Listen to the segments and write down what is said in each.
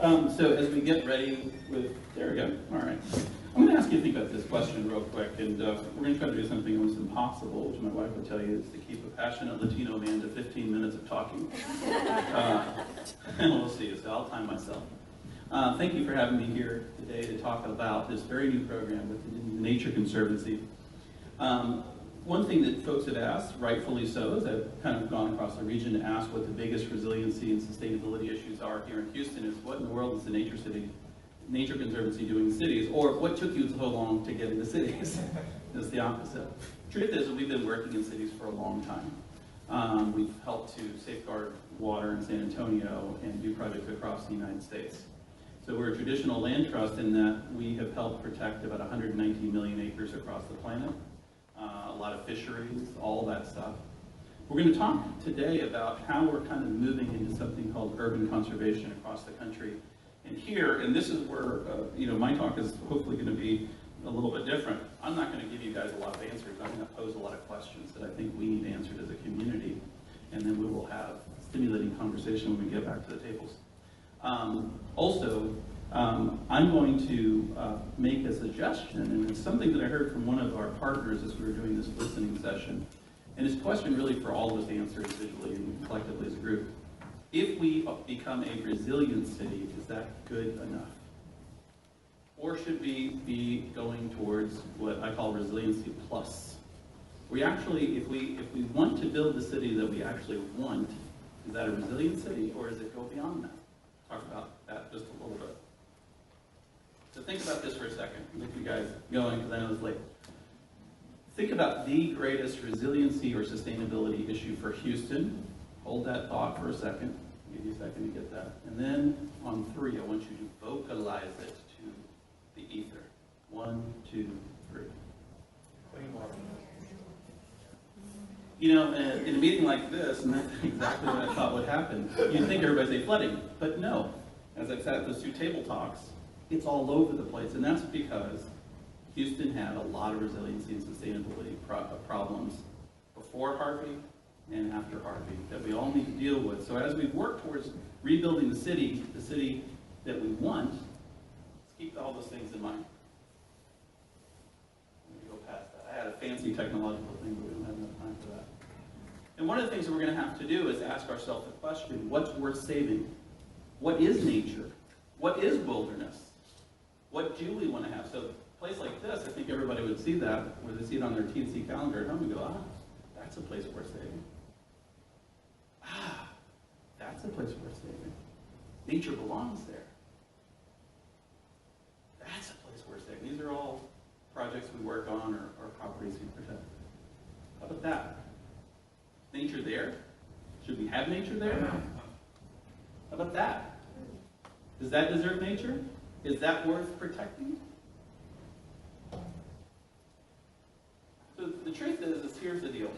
So as we get ready with, there we go, all right. I'm going to ask you to think about this question real quick, and we're going to try to do something almost impossible, which my wife would tell you is to keep a passionate Latino man to 15 minutes of talking. And we'll see, so I'll time myself. Thank you for having me here today to talk about this very new program with the Nature Conservancy. One thing that folks have asked, rightfully so, is I've kind of gone across the region to ask what the biggest resiliency and sustainability issues are here in Houston, is what in the world is the Nature Conservancy doing in cities, or what took you so long to get into cities? It's the opposite. Truth is that we've been working in cities for a long time. We've helped to safeguard water in San Antonio and do projects across the United States. So we're a traditional land trust in that we have helped protect about 119 million acres across the planet. A lot of fisheries, all that stuff. We're going to talk today about how we're kind of moving into something called urban conservation across the country. And here, and this is where, my talk is hopefully going to be a little bit different. I'm not going to give you guys a lot of answers. I'm going to pose a lot of questions that I think we need answered as a community. And then we will have stimulating conversation when we get back to the tables. I'm going to make a suggestion, and it's something that I heard from one of our partners as we were doing this listening session. And it's a question really for all of us to answer individually and collectively as a group. If we become a resilient city, is that good enough? Or should we be going towards what I call resiliency plus? We actually, if we want to build the city that we actually want, is that a resilient city, or does it go beyond that? Talk about that just a little bit. So think about this for a second. Get you guys going, because I know it's late. Think about the greatest resiliency or sustainability issue for Houston. Hold that thought for a second. I'll give you a second to get that. And then on 3, I want you to vocalize it to the ether. 1, 2, 3. Clean water. You know, in a meeting like this, and that's exactly what I thought would happen, you'd think everybody say flooding, but no. As I've sat at those 2 table talks, it's all over the place, and that's because Houston had a lot of resiliency and sustainability problems before Harvey and after Harvey that we all need to deal with. So as we work towards rebuilding the city that we want, let's keep all those things in mind. Let me go past that. I had a fancy technological thing, but we don't have enough time for that. And one of the things that we're going to have to do is ask ourselves the question, what's worth saving? What is nature? What is wilderness? What do we want to have? So a place like this, I think everybody would see that, or they see it on their TNC calendar at home and go, that's a place worth saving. That's a place worth saving. Nature belongs there. That's a place worth saving. These are all projects we work on or properties we protect. How about that? Nature there? Should we have nature there? How about that? Does that deserve nature? Is that worth protecting? So the truth is here's the deal.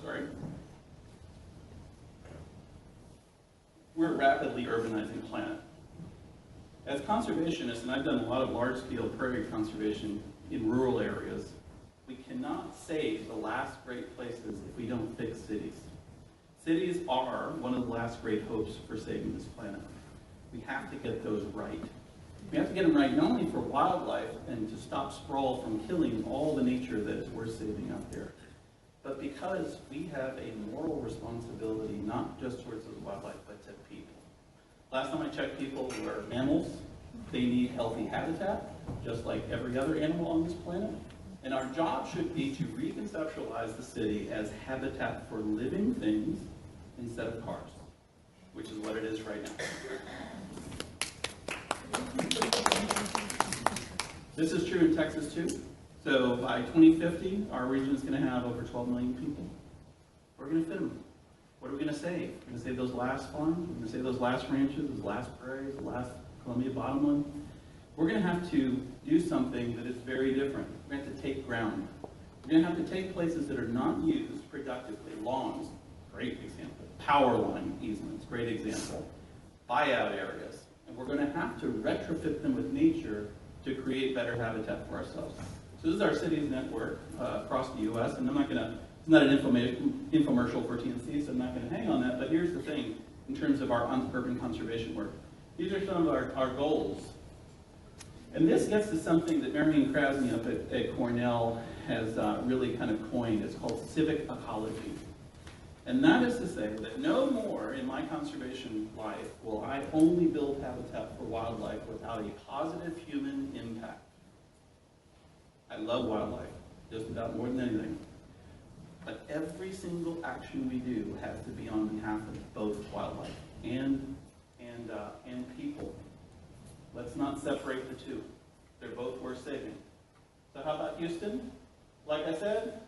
Sorry. We're a rapidly urbanizing planet. As conservationists, and I've done a lot of large-scale prairie conservation in rural areas, we cannot save the last great places if we don't fix cities. Cities are one of the last great hopes for saving this planet. We have to get those right. We have to get them right not only for wildlife and to stop sprawl from killing all the nature that is worth saving out there, but because we have a moral responsibility not just towards those wildlife, but to people. Last time I checked, people were mammals. They need healthy habitat, just like every other animal on this planet. And our job should be to reconceptualize the city as habitat for living things instead of cars, which is what it is right now. This is true in Texas too. So by 2050, our region is going to have over 12 million people. We're going to fit them. What are we going to save? We're going to save those last farms. We're going to save those last ranches, those last prairies, the last Columbia Bottomland. We're going to have to do something that is very different. We're going to have to take ground. We're going to have to take places that are not used productively. Lawns, great example. Power line easements, great example. Buyout areas. And we're going to have to retrofit them with nature to create better habitat for ourselves. So this is our cities network across the U.S. And I'm not going to, it's not an infomercial for TNC, so I'm not going to hang on that. But here's the thing. in terms of our urban conservation work. These are some of our goals. And this gets to something that Marion Krasny up at Cornell has really kind of coined. It's called civic ecology. And that is to say that no more in my conservation life will I only build habitat for wildlife without a positive human impact. I love wildlife, just about more than anything. But every single action we do has to be on behalf of both wildlife and people. Let's not separate the two. They're both worth saving. So how about Houston? Like I said,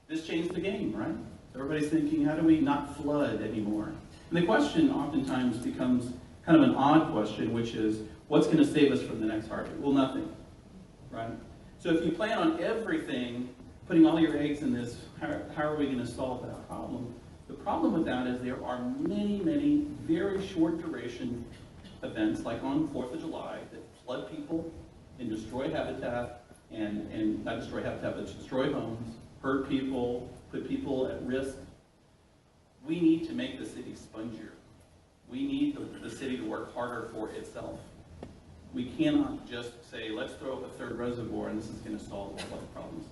this changed the game, right? Everybody's thinking, how do we not flood anymore? And the question oftentimes becomes kind of an odd question, which is, what's going to save us from the next Harvey? Well, nothing, right? So if you plan on everything, putting all your eggs in this, how are we going to solve that problem? The problem with that is there are many, many very short duration events, like on 4th of July, that flood people and destroy habitat, and not destroy habitat, but destroy homes, hurt people, put people at risk. We need to make the city spongier. We need the city to work harder for itself. We cannot just say, let's throw up a third reservoir and this is going to solve all our problems.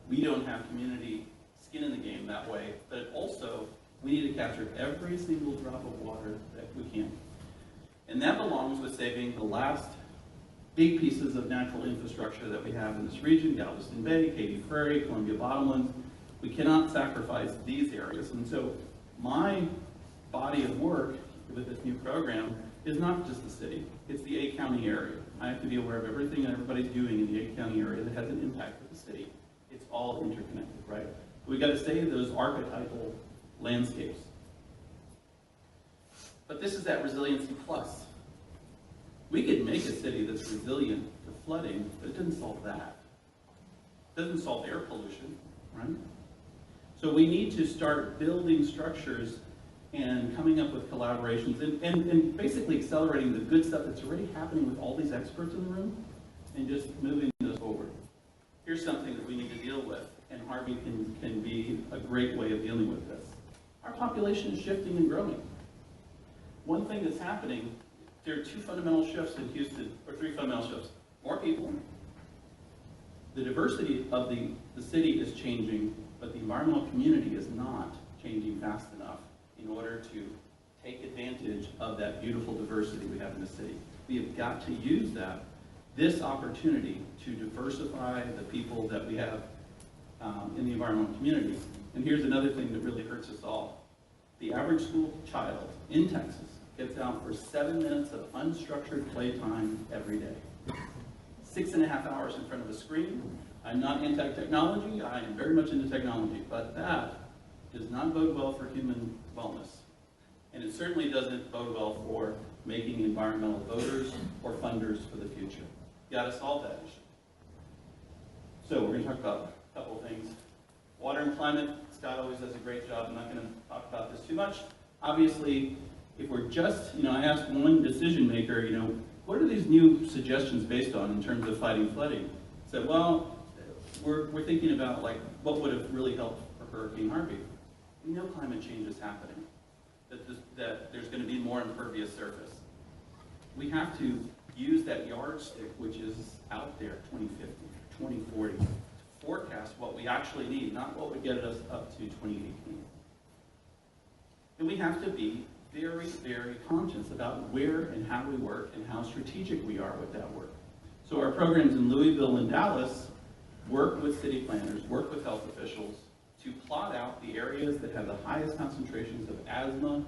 We don't have community skin in the game that way, but also we need to capture every single drop of water that we can. And that belongs with saving the last big pieces of natural infrastructure that we have in this region, Galveston Bay, Katy Prairie, Columbia Bottomlands. We cannot sacrifice these areas. And so my body of work with this new program is not just the city, it's the 8-county area. I have to be aware of everything that everybody's doing in the 8-county area that has an impact with the city. It's all interconnected, right? We've got to save those archetypal landscapes. But this is that resiliency plus. We could make a city that's resilient to flooding, but it doesn't solve that. It doesn't solve air pollution, right? So we need to start building structures and coming up with collaborations and basically accelerating the good stuff that's already happening with all these experts in the room and just moving those forward. Here's something that we need to deal with, and Harvey can be a great way of dealing with this. Our population is shifting and growing. One thing that's happening, there are 2 fundamental shifts in Houston, or 3 fundamental shifts. More people, the diversity of the city is changing, but the environmental community is not changing fast enough in order to take advantage of that beautiful diversity we have in the city. We have got to use this opportunity to diversify the people that we have in the environmental community. And here's another thing that really hurts us all. The average school child in Texas gets out for 7 minutes of unstructured playtime every day. 6.5 hours in front of a screen. I'm not anti-technology, I am very much into technology, but that does not bode well for human wellness. And it certainly doesn't bode well for making environmental voters or funders for the future. You gotta solve that issue. So we're gonna talk about a couple of things. Water and climate, Scott always does a great job. I'm not gonna talk about this too much. Obviously, if we're just, I asked one decision maker, what are these new suggestions based on in terms of fighting flooding? Said, well, we're thinking about like what would have really helped for Hurricane Harvey. We know climate change is happening, that there's going to be more impervious surface. We have to use that yardstick, which is out there, 2050, 2040, to forecast what we actually need, not what would get us up to 2018. And we have to be very, very conscious about where and how we work and how strategic we are with that work. So our programs in Louisville and Dallas work with city planners, work with health officials to plot out the areas that have the highest concentrations of asthma,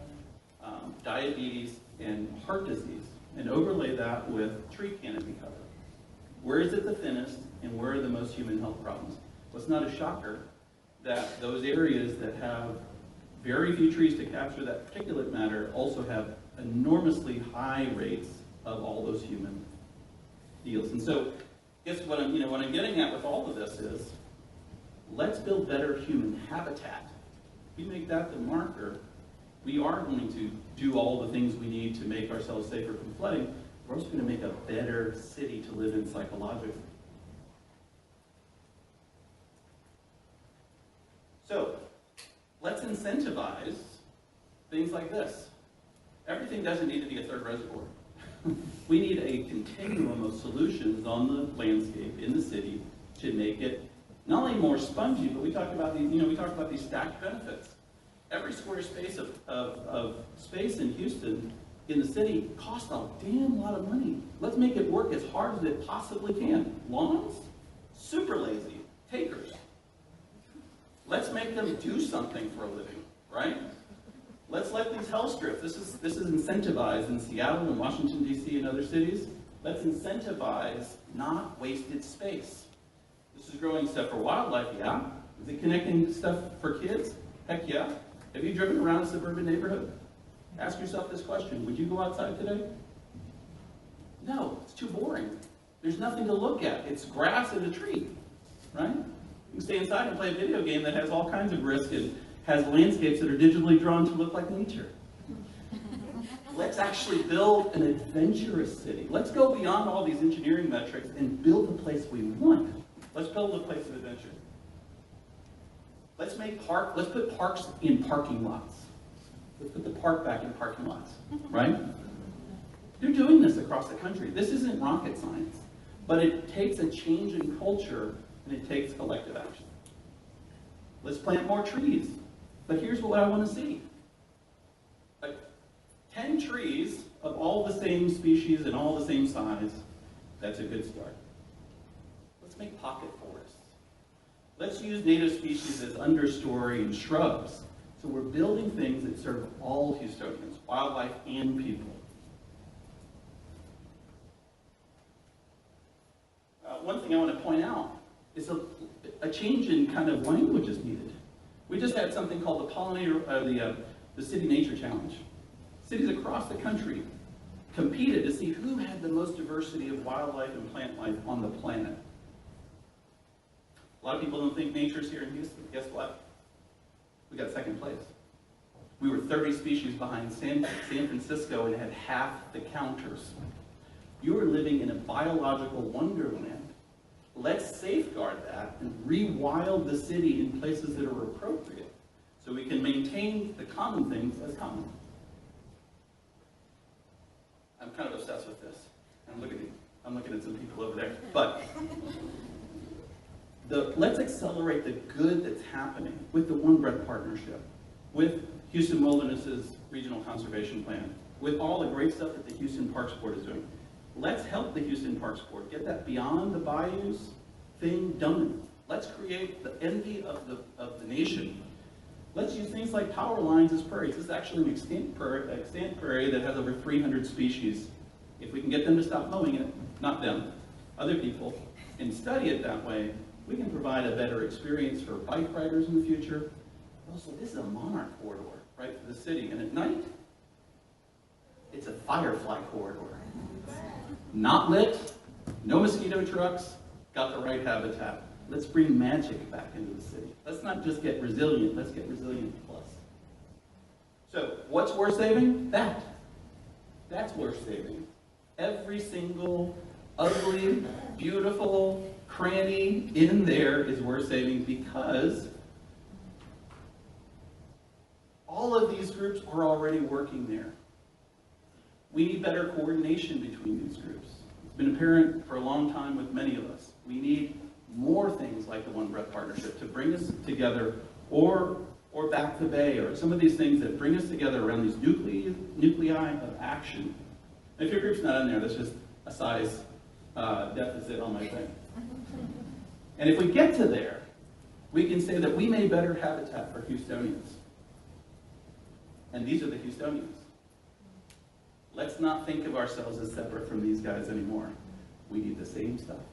diabetes, and heart disease, and overlay that with tree canopy cover. Where is it the thinnest, and where are the most human health problems? Well, it's not a shocker that those areas that have very few trees to capture that particulate matter also have enormously high rates of all those human deals. And so, guess what I'm getting at with all of this is, let's build better human habitat. If we make that the marker, we are going to do all the things we need to make ourselves safer from flooding. We're also going to make a better city to live in psychologically. So, let's incentivize things like this. Everything doesn't need to be a third reservoir. We need a continuum of solutions on the landscape in the city to make it not only more spongy, but we talked about these stacked benefits. Every square space of space in Houston, in the city, costs a damn lot of money. Let's make it work as hard as it possibly can. Lawns? Super lazy. Takers. Let's make them do something for a living, right? Let's let these health strips, this is incentivized in Seattle and Washington, D.C. and other cities. Let's incentivize not wasted space. This is growing stuff for wildlife, yeah. Is it connecting stuff for kids? Heck yeah. Have you driven around a suburban neighborhood? Ask yourself this question. Would you go outside today? No, it's too boring. There's nothing to look at. It's grass and a tree, right? You can stay inside and play a video game that has all kinds of risk and has landscapes that are digitally drawn to look like nature. Let's actually build an adventurous city. Let's go beyond all these engineering metrics and build the place we want. Let's build a place of adventure. Let's put parks in parking lots. Let's put the park back in parking lots, right? They're doing this across the country. This isn't rocket science, but it takes a change in culture and it takes collective action. Let's plant more trees. But here's what I want to see. Like 10 trees of all the same species and all the same size. That's a good start. Let's make pocket forests. Let's use native species as understory and shrubs. So we're building things that serve all Houstonians, wildlife and people. One thing I want to point out is a change in kind of language is needed. We just had something called the pollinator, the City Nature Challenge. Cities across the country competed to see who had the most diversity of wildlife and plant life on the planet. A lot of people don't think nature's here in Houston. Guess what? We got second place. We were 30 species behind San Francisco and had half the counters. You are living in a biological wonderland. Let's safeguard that and rewild the city in places that are appropriate so we can maintain the common things as common. I'm kind of obsessed with this. I'm looking at some people over there. But let's accelerate the good that's happening with the One Breath Partnership, with Houston Wilderness's Regional Conservation Plan, with all the great stuff that the Houston Parks Board is doing. Let's help the Houston Parks Board get that beyond the bayous thing done. Let's create the envy of the nation. Let's use things like power lines as prairies. This is actually an extant prairie that has over 300 species. If we can get them to stop mowing it, not them, other people, and study it that way, we can provide a better experience for bike riders in the future. Also, this is a monarch corridor, right, for the city. And at night, it's a firefly corridor. Not lit, no mosquito trucks, got the right habitat. Let's bring magic back into the city. Let's not just get resilient, let's get resilient plus. So, what's worth saving? That's worth saving. Every single ugly, beautiful cranny in there is worth saving because all of these groups are already working there. We need better coordination between these groups. It's been apparent for a long time with many of us. We need more things like the One Breath Partnership to bring us together, or Back to Bay, or some of these things that bring us together around these nuclei of action. And if your group's not in there, that's just a size deficit on my thing. And if we get to there, we can say that we made better habitat for Houstonians. And these are the Houstonians. Let's not think of ourselves as separate from these guys anymore. We need the same stuff.